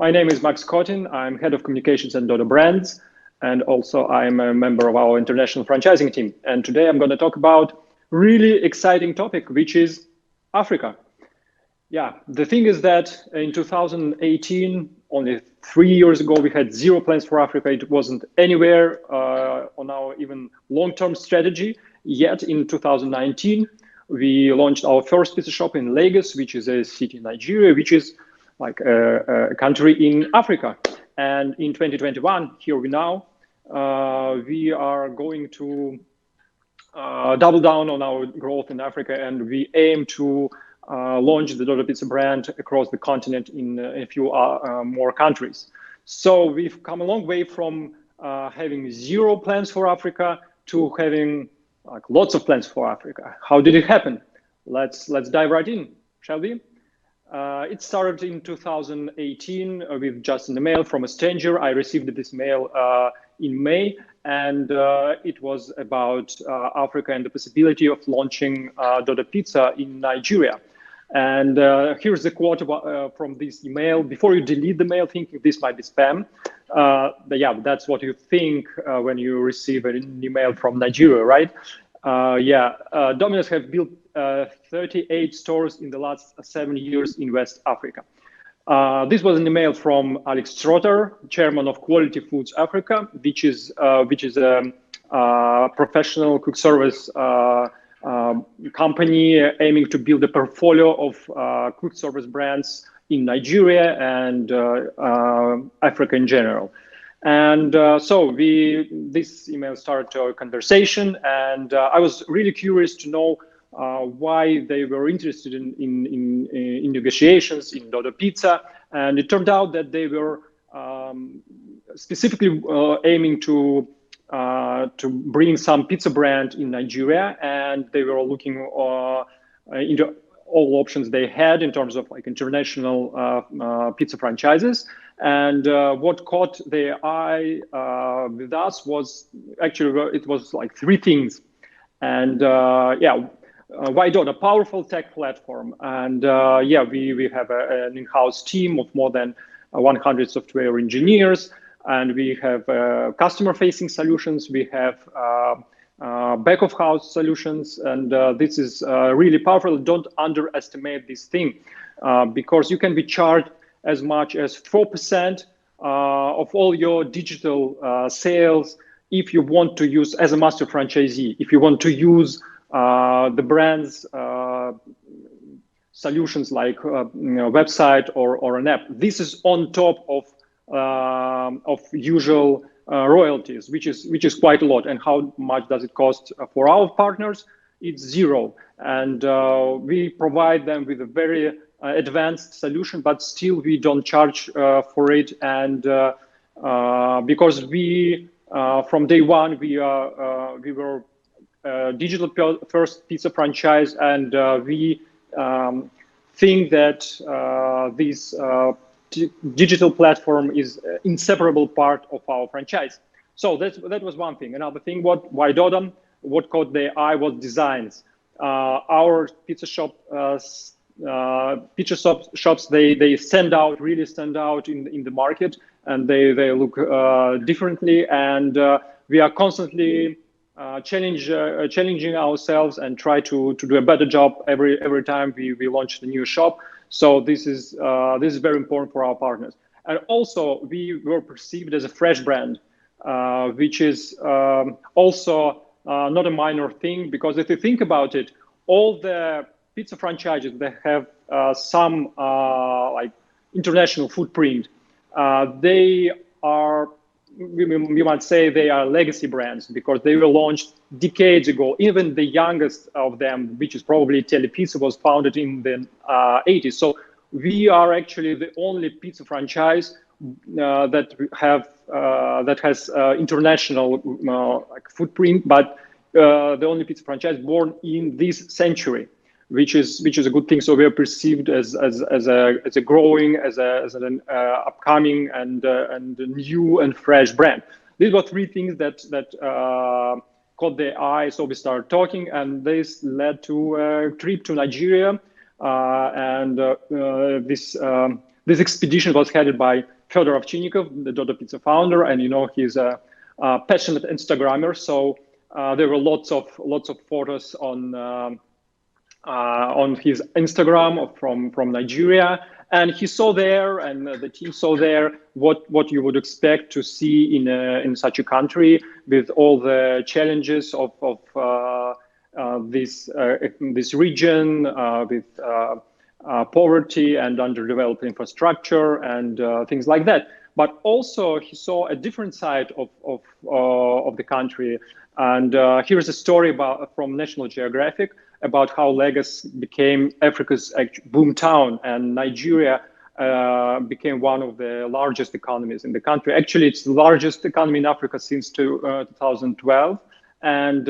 My name is Max Kotin. I'm head of communications and Dodo brands, and also I'm a member of our international franchising team. And today I'm going to talk about really exciting topic, which is Africa. Yeah, the thing is that in 2018, only 3 years ago, we had zero plans for Africa. It wasn't anywhere on our even long-term strategy. Yet in 2019, we launched our first pizza shop in Lagos, which is a city in Nigeria, which is like a country in Africa. And in 2021, here we now, we are going to double down on our growth in Africa, and we aim to launch the Dodo Pizza brand across the continent in a few more countries. So we've come a long way from having zero plans for Africa to having like lots of plans for Africa. How did it happen? Let's dive right in, shall we? It started in 2018 with just an email from a stranger. I received this mail in May, and it was about Africa and the possibility of launching Dodo Pizza in Nigeria. And here's the quote from this email. Before you delete the mail thinking this might be spam, but yeah, that's what you think when you receive an email from Nigeria, right? Domino's have built 38 stores in the last 7 years in West Africa. This was an email from Alex Trotter, chairman of Quality Foods Africa, which is a professional quick service company aiming to build a portfolio of quick service brands in Nigeria and Africa in general. And so this email started our conversation, and I was really curious to know why they were interested in negotiations in Dodo Pizza. And it turned out that they were specifically aiming to bring some pizza brand in Nigeria, and they were looking into all options they had in terms of like international pizza franchises. And what caught their eye with us was actually, it was like three things. And why Dodo? A powerful tech platform. And we have an in-house team of more than 100 software engineers, and we have customer-facing solutions. We have back-of-house solutions, and this is really powerful. Don't underestimate this thing, because you can be charged as much as 4% of all your digital sales if you want to use as a master franchisee, if you want to use the brand's solutions like website or an app. This is on top of usual royalties, which is quite a lot. And how much does it cost for our partners? It's zero. And we provide them with a very advanced solution, but still we don't charge for it. And because we from day one we were digital first pizza franchise, and we think that this digital platform is inseparable part of our franchise. So that was one thing. Another thing, why Dodo? What caught their eye was designs. Our pizza shops, they really stand out in the market, and they look differently. And we are constantly challenging ourselves and try to do a better job every time we launch the new shop. So this is very important for our partners. And also we were perceived as a fresh brand, which is also not a minor thing, because if you think about it, all the pizza franchises that have some like international footprint, they are, we might say they are legacy brands, because they were launched decades ago. Even the youngest of them, which is probably Telepizza, was founded in the 80s. So we are actually the only pizza franchise that has international like footprint, but the only pizza franchise born in this century, which is a good thing. So we are perceived as a growing, as an upcoming and new and fresh brand. These were three things that caught their eye. So we started talking, and this led to a trip to Nigeria, This expedition was headed by Fyodor Ovchinnikov, the Dodo Pizza founder, and he's a passionate Instagrammer. So there were lots of photos on his Instagram from Nigeria, and he saw there, and the team saw there what you would expect to see in such a country, with all the challenges of this region, with poverty and underdeveloped infrastructure and things like that. But also he saw a different side of the country. And here's a story from National Geographic about how Lagos became Africa's boomtown, and Nigeria became one of the largest economies in the country. Actually, it's the largest economy in Africa since 2012. And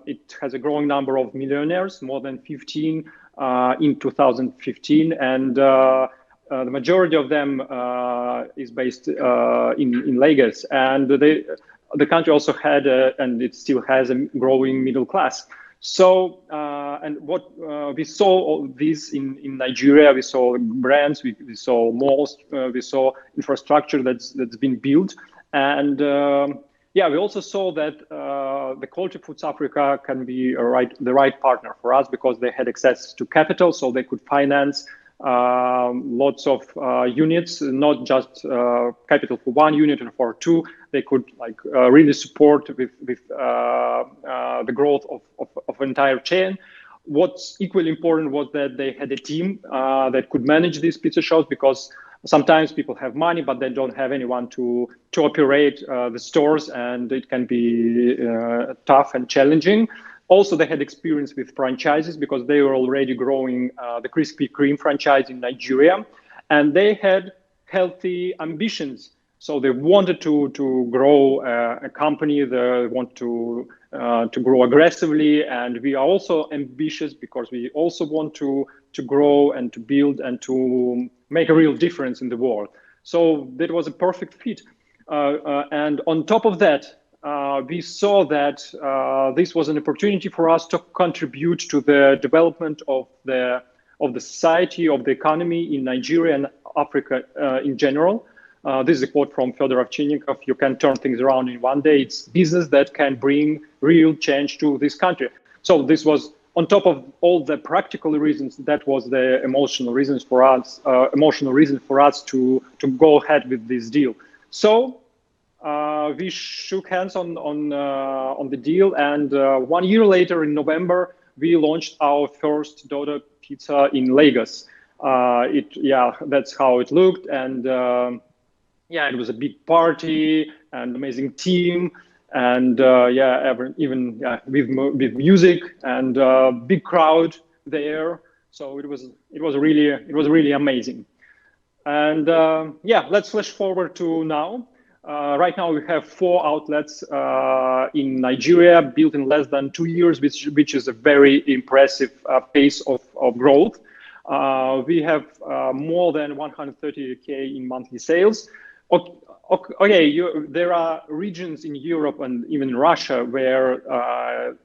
it has a growing number of millionaires, more than 15 in 2015. And the majority of them is based in Lagos. And the country also had, and it still has, a growing middle class. So, and what we saw this in Nigeria, we saw brands, we saw malls, we saw infrastructure that's been built. And yeah, we also saw that the Quality Foods Africa can be the right partner for us, because they had access to capital, so they could finance lots of units, not just capital for one unit or for two. They could really support with the growth of an entire chain. What's equally important was that they had a team that could manage these pizza shops, because sometimes people have money, but they don't have anyone to operate the stores, and it can be tough and challenging. Also, they had experience with franchises, because they were already growing the Krispy Kreme franchise in Nigeria, and they had healthy ambitions. So they wanted to grow a company. They want to grow aggressively, and we are also ambitious, because we also want to grow and to build and to make a real difference in the world. So that was a perfect fit. And on top of that, we saw that this was an opportunity for us to contribute to the development of the society, of the economy in Nigeria and Africa in general. This is a quote from Fyodor Ovchinnikov: "You can turn things around in one day. It's business that can bring real change to this country." So this was, on top of all the practical reasons, that was the emotional reason for us to go ahead with this deal. So we shook hands on the deal, and 1 year later, in November, we launched our first Dodo Pizza in Lagos. That's how it looked, and it was a big party and amazing team, and with music and big crowd there. So it was really amazing. And let's flash forward to now. Right now we have 4 outlets in Nigeria, built in less than 2 years, which is a very impressive pace of growth. We have more than 130K in monthly sales. Okay, there are regions in Europe and even in Russia where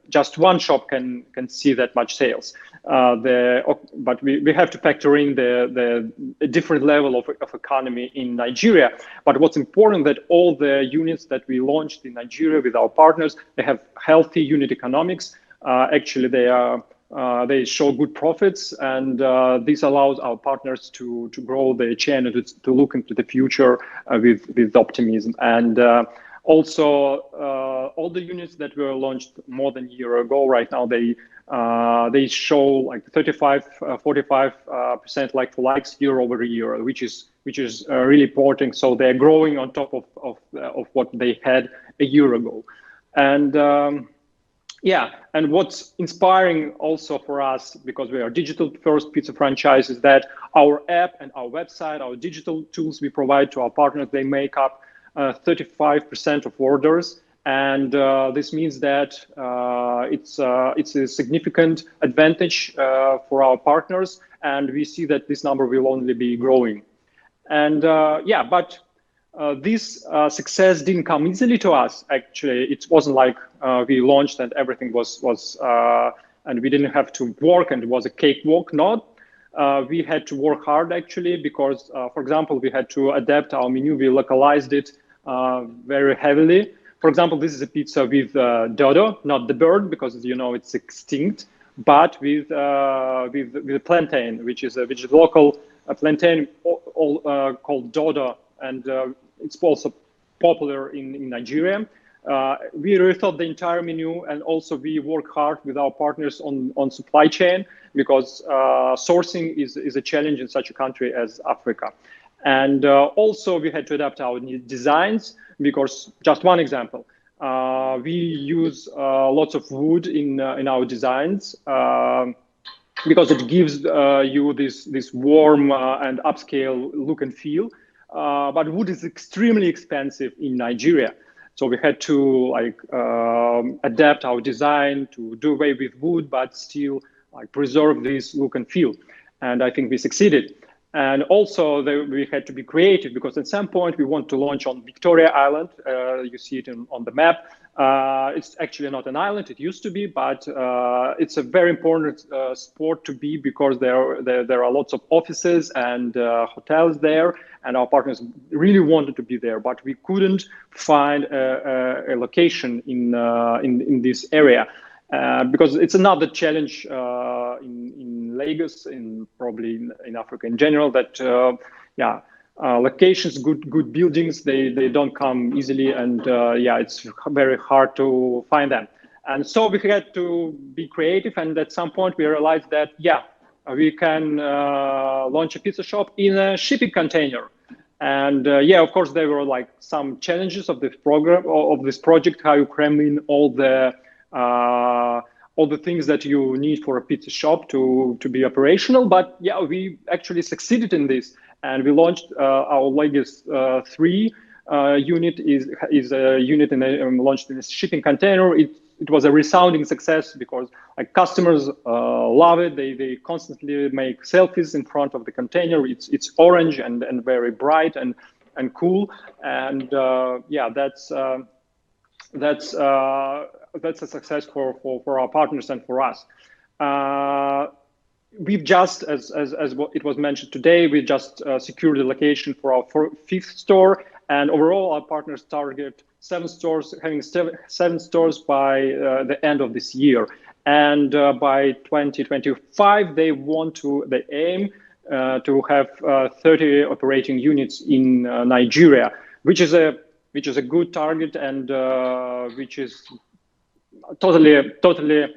just one shop can see that much sales. But we have to factor in the different level of economy in Nigeria. But what's important, that all the units that we launched in Nigeria with our partners, they have healthy unit economics. Actually, they show good profits, and this allows our partners to grow their chain and to look into the future with optimism. And also, all the units that were launched more than a year ago, right now they show like 45% like for likes year over year, which is really important. So they're growing on top of what they had a year ago. And and what's inspiring also for us, because we are digital first pizza franchise, is that our app and our website, our digital tools we provide to our partners, they make up 35% of orders. And this means that it's a significant advantage for our partners. And we see that this number will only be growing. And but this success didn't come easily to us. Actually, it wasn't like we launched and everything was and we didn't have to work and it was a cakewalk. Not. We had to work hard actually because, for example, we had to adapt our menu. We localized it very heavily. For example, this is a pizza with dodo, not the bird, because as you know it's extinct, but with plantain, which is local plantain called dodo, and it's also popular in Nigeria. We rethought the entire menu, and also we work hard with our partners on supply chain because sourcing is a challenge in such a country as Africa. And also we had to adapt our designs because, just one example, we use lots of wood in our designs because it gives you this warm and upscale look and feel. But wood is extremely expensive in Nigeria. So we had to adapt our design to do away with wood, but still preserve this look and feel. And I think we succeeded. And also we had to be creative because at some point we want to launch on Victoria Island. You see it on the map. It's actually not an island, it used to be, but it's a very important spot to be because there are lots of offices and hotels there, and our partners really wanted to be there, but we couldn't find a location in this area. Because it's another challenge in Lagos, probably in Africa in general, that locations, good buildings, they don't come easily, and it's very hard to find them. And so we had to be creative, and at some point we realized that we can launch a pizza shop in a shipping container. And of course there were some challenges of this program, of this project, how you cram in all the things that you need for a pizza shop to be operational. But we actually succeeded in this, and we launched our latest 3 unit is a unit launched in a shipping container. It was a resounding success because customers love it. They constantly make selfies in front of the container. It's orange and very bright and cool, and that's a success for our partners and for us. We've just, as it was mentioned today, we just secured the location for our 5th store, and overall our partners target 7 stores, having 7 stores by the end of this year. And by 2025, they aim to have 30 operating units in Nigeria, which is a good target, and which is totally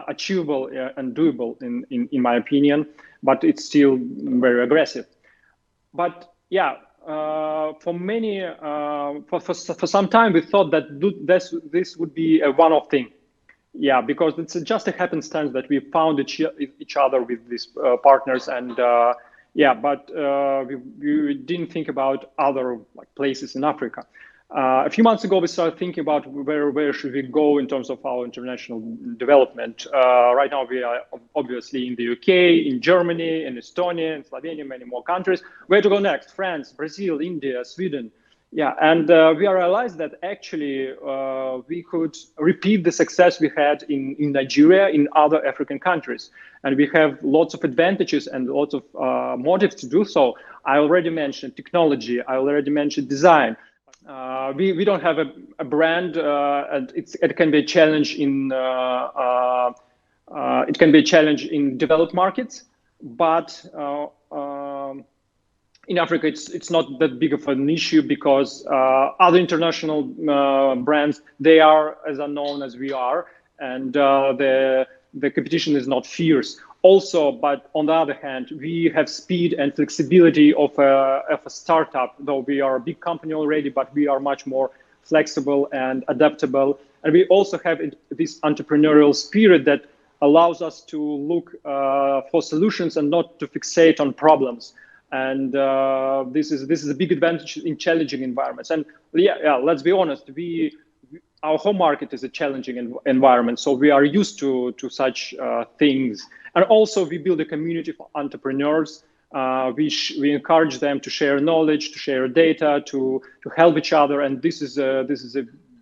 achievable and doable in my opinion, but it's still very aggressive. But for many for some time we thought that this would be a one-off thing, because it's just a happenstance that we found each other with these partners, and but we didn't think about other places in Africa. A few months ago, we started thinking about where should we go in terms of our international development. Right now, we are obviously in the UK, in Germany, in Estonia, in Slovenia, many more countries. Where to go next? France, Brazil, India, Sweden. And we realized that actually we could repeat the success we had in Nigeria in other African countries. And we have lots of advantages and lots of motives to do so. I already mentioned technology. I already mentioned design. We don't have a brand, and it can be a challenge in developed markets, but in Africa it's not that big of an issue because other international brands, they are as unknown as we are, and the competition is not fierce. Also, but on the other hand, we have speed and flexibility of a startup, though we are a big company already, but we are much more flexible and adaptable. And we also have this entrepreneurial spirit that allows us to look for solutions and not to fixate on problems. And this is a big advantage in challenging environments. And let's be honest, our home market is a challenging environment, so we are used to such things. And also, we build a community of entrepreneurs. We encourage them to share knowledge, to share data, to help each other. And this is a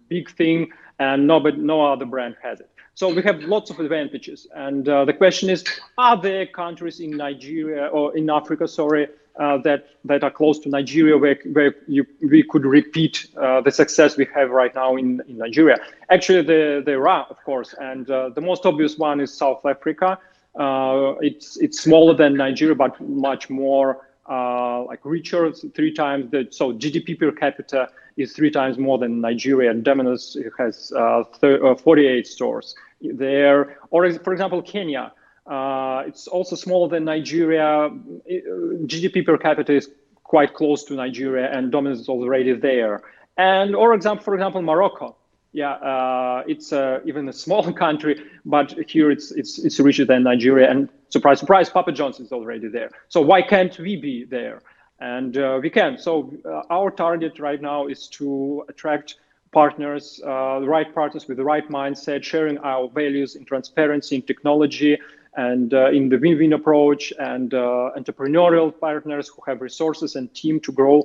big thing, and no other brand has it. So we have lots of advantages. And the question is, are there countries in Nigeria or in Africa, sorry, that are close to Nigeria where we could repeat the success we have right now in Nigeria? Actually, there are, of course. And the most obvious one is South Africa. It's smaller than Nigeria, but much more like richer, three times. So GDP per capita is three times more than Nigeria. And Domino's has 48 stores there. Or for example, Kenya. It's also smaller than Nigeria. GDP per capita is quite close to Nigeria, and Domino's is already there. And for example, Morocco. Yeah, it's even a small country, but here it's richer than Nigeria. And surprise, surprise, Papa John's is already there. So why can't we be there? And we can. So our target right now is to attract partners, the right partners with the right mindset, sharing our values in transparency, in technology, and in the win-win approach, and entrepreneurial partners who have resources and team to grow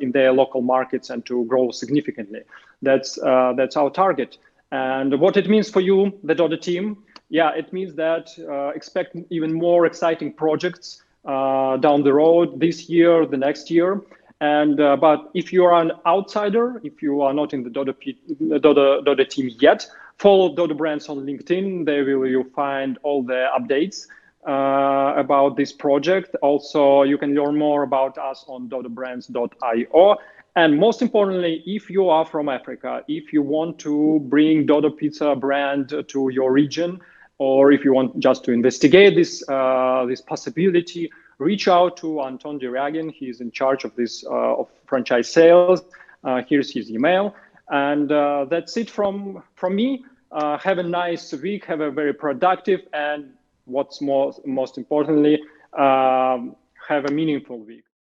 in their local markets and to grow significantly. That's our target. And what it means for you, the Dodo team, yeah, it means that expect even more exciting projects down the road this year, the next year. And but if you are an outsider, if you are not in the Dodo team yet, follow Dodo Brands on LinkedIn. There you'll find all the updates about this project. Also, you can learn more about us on dodobrands.io. And most importantly, if you are from Africa, if you want to bring Dodo Pizza brand to your region, or if you want just to investigate this possibility, reach out to Anton Diragin. He's in charge of this of franchise sales. Here's his email. And that's it from me. Have a nice week. Have a very productive, and what's most importantly, have a meaningful week.